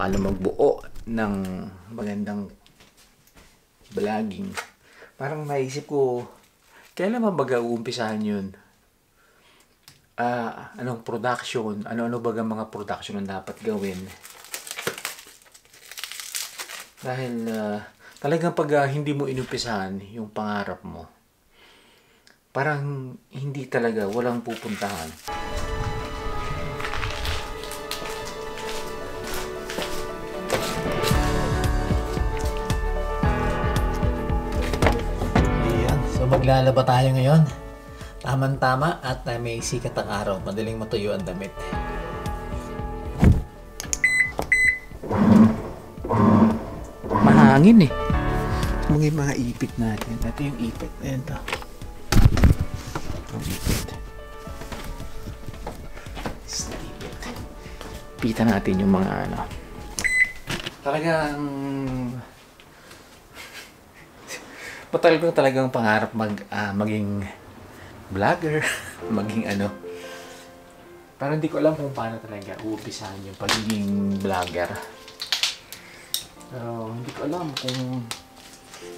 paano magbuo ng magandang vlogging. Parang naisip ko, kailan ba uumpisahan yun? Anong production? Ano-ano baga mga production ang dapat gawin? Dahil talagang pag hindi mo inumpisahan yung pangarap mo, parang hindi talaga, walang pupuntahan. Ayan, so maglalaba tayo ngayon. Tama-tama at may sikat ang araw. Madaling matuyo ang damit. Mahangin eh. Mga ipit natin. Ito yung ipit. Ayan to. Ang ipit. Ipit. Pita natin yung mga ano. Talagang matagal ko talagang pangarap maging vlogger, maging ano. Parang hindi ko alam kung paano talaga uumpisahan yung pagiging vlogger. Pero hindi ko alam kung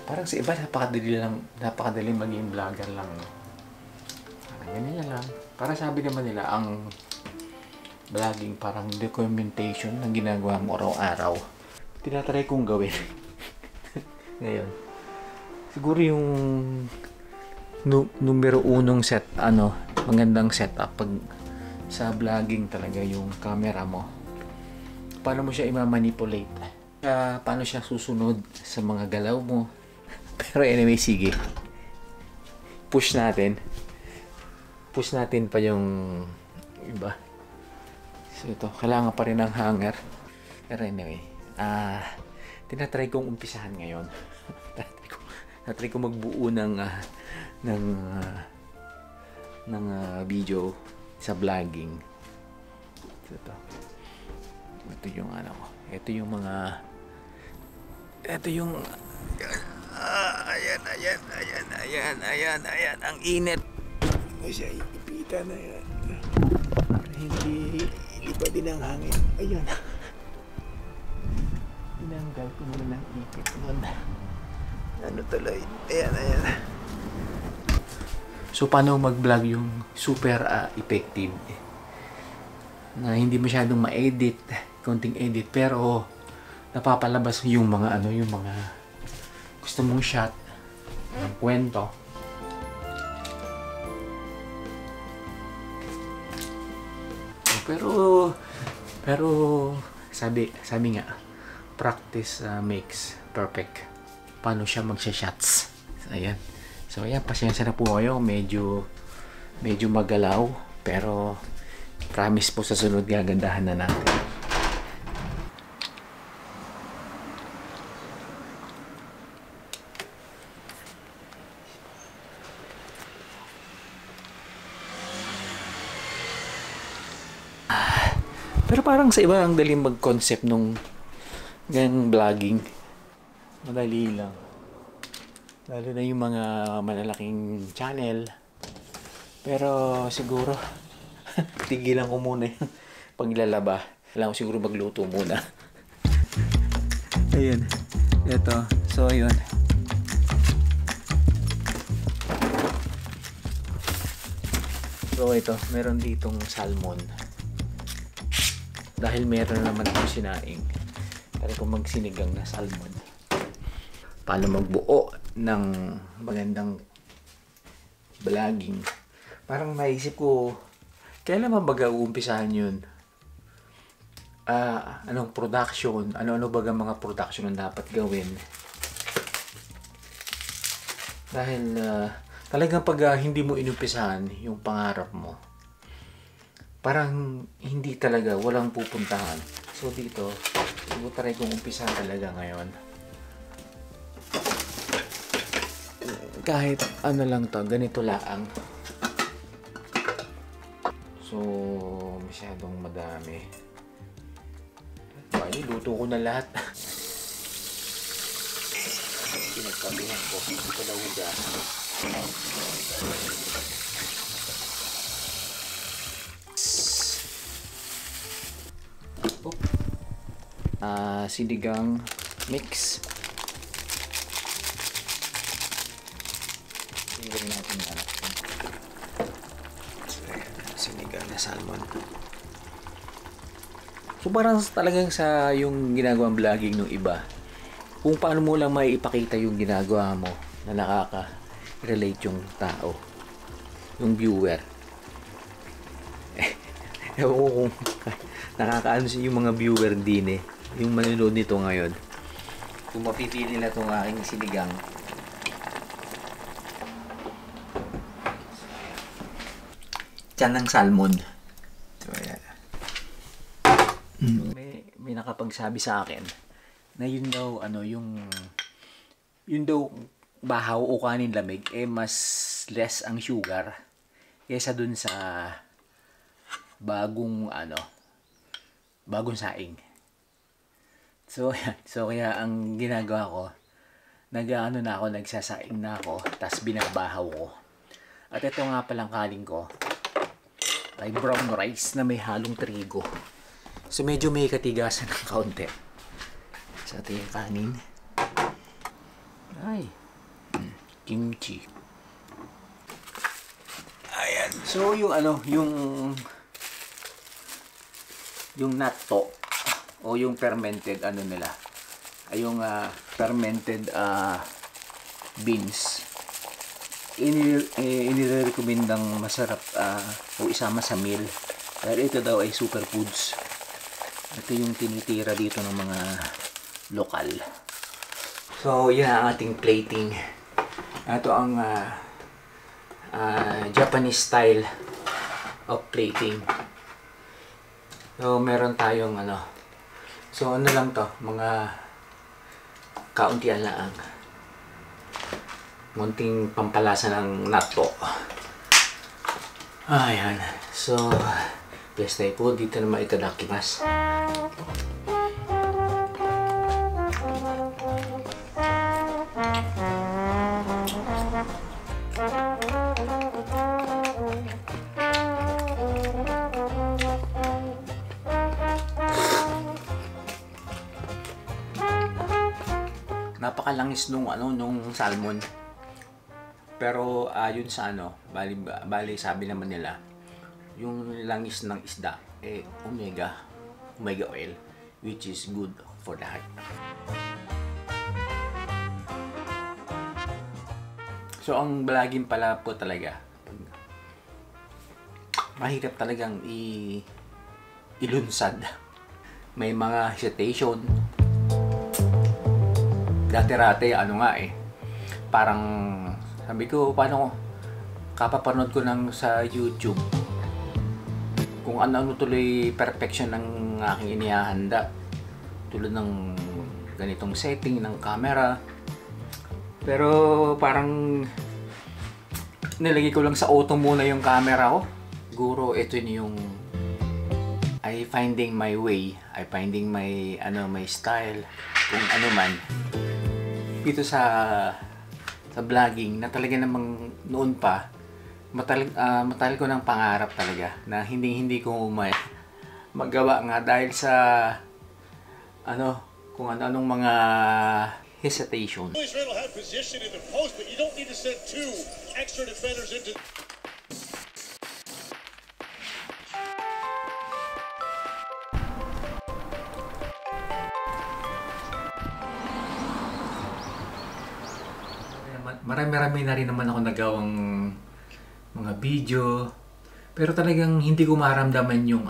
parang sa iba napakadali maging vlogger lang. Parang ganyan lang. Para sabi naman nila ang vlogging parang documentation ng ginagawa mo araw-araw. Tinatry kong gawin. Ngayon. Siguro yung numero unong magandang setup pag sa vlogging talaga yung camera mo. Paano mo siya i-manipulate? Paano siya susunod sa mga galaw mo? Pero anyway, sige. Push natin pa yung iba. So ito, kailangan pa rin ng hanger. Pero anyway, tinatry kong umpisahan ngayon. Tinatry kong magbuo ng video sa vlogging. Ito yung ano ko. Ito yung ayan ang init. Siya ipitan na yan. Hindi lipa din ang hangin. Ayan. Tinanggal ko muna ng ipit nun. Ano tuloy? Ayan. So, paano mag-vlog yung super effective? Na hindi masyadong ma-edit, konting edit, pero napapalabas yung mga gusto mong shot, ng kwento. Pero sabi nga, practice makes perfect. Paano siya magsha-shots? Ayan. So ayan, pasensya na po kayo. Medyo magalaw. Pero promise po sa sunod gagandahan na natin. Pero parang sa iba ang daling mag-concept nung ganang vlogging. Madali lang. Lalo na yung mga malalaking channel. Pero siguro tigilan ko muna yung paglalaba. Kailangan ko siguro magluto muna. Ayun. Ito. So, ayun. So, ito. Meron ditong salmon. Dahil meron naman itong sinaing. Tara ko magsinigang na salmon. Paano magbuo ng magandang vlogging. Parang naisip ko, kailan ba uumpisahan yun? Anong production? Ano-ano baga mga production ang dapat gawin? Dahil talagang pag hindi mo inumpisahan yung pangarap mo, parang hindi talaga, walang pupuntahan. So dito, try kong umpisahan talaga ngayon. Kahit ano lang to, ganito laang. So, masyadong madami. Ay, luto ko na lahat. Pinagsabihan ko, ito na hugas. sinigang mix. Tingnan natin ano. Sinigang na salmon. So parang talagang sa yung ginagawang vlogging ng iba, kung paano mo lang maiipakita yung ginagawa mo na nakaka-relate yung tao, yung viewer. Ewan ko kung nakakaano yung mga viewer din yung manonood nito ngayon. Kung mapipili nila itong aking sinigang. Tiyan ng salmon. So, ayan. May nakapagsabi sa akin na yun daw bahaw o kanin lamig mas less ang sugar kaysa dun sa bagong saing. So kaya ang ginagawa ko, nagsasaing na ako, tas binabahaw ko. At ito nga palang kanin ko ay brown rice na may halong trigo. So medyo may katigasan ng kaunti. Sa ating kanin. Ay. Kimchi. Ayan. So yung natto o yung fermented nila. Ay yung fermented beans. Inirecommendang masarap o isama sa meal. Dahil ito daw ay superfoods. Ito yung tinitira dito ng mga lokal. So, yan ang ating plating. Ito ang Japanese style of plating. So, meron tayong so, lang to? Mga kauntian lang. Munting pampalasa ng natto. Ayan. So, yes, tayo po. Dito naman itadakimasu. Napakalangis nung salmon. Pero yun sa bali sabi naman nila, yung langis ng isda omega oil, which is good for the heart. So ang vlogging pala po talaga, mahirap talagang ilunsad. May mga hesitation. Dati-rate parang sabi ko, paano kapapanood ko sa YouTube kung ano tuloy perfection ng aking inihahanda, tulad ng ganitong setting ng camera. Pero parang nilagay ko lang sa auto muna yung camera ko. Siguro ito yung I finding my way, I finding my style, kung ano man dito sa vlogging, na talaga namang noon pa matagal ko ng pangarap talaga na hindi ko magawa nga dahil sa kung anong mga hesitation. Marami na rin naman ako nagawang mga video, pero talagang hindi ko maramdaman yung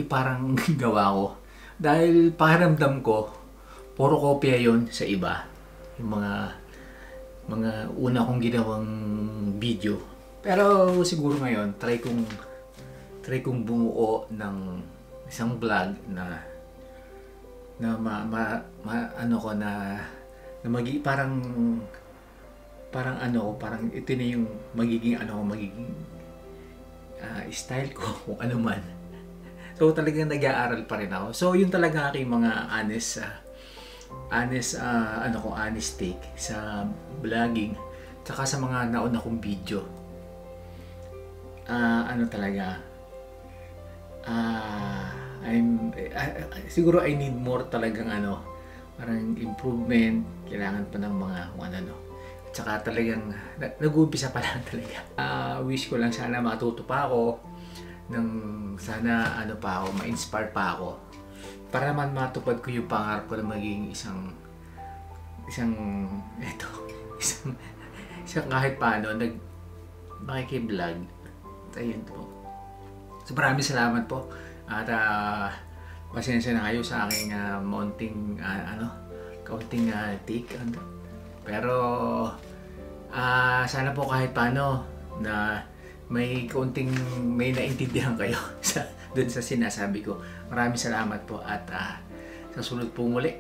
parang gawa ko. Dahil pakiramdam ko, puro kopya yon sa iba. Yung mga una kong ginawang video. Pero siguro ngayon, try kong bumuo ng isang vlog na parang ito na yung magiging style ko kung ano man. So talagang nag-aaral pa rin ako. So yun talaga aking mga honest take sa vlogging, tsaka sa mga nauna kong video. siguro I need more talagang parang improvement, kailangan pa ng mga ano. At saka talagang nag-uumpisa pa lang talaga. Wish ko lang sana matuto pa ako ng sana pa ako, ma-inspire pa ako para naman matupad ko yung pangarap ko na maging isang kahit paano makiki-vlog. Ayun po. So maraming salamat po at pasensya na kayo sa aking kaunting take pero sana po kahit paano na may naintindihan kayo dun sa sinasabi ko. Maraming salamat po at sa sunod po muli.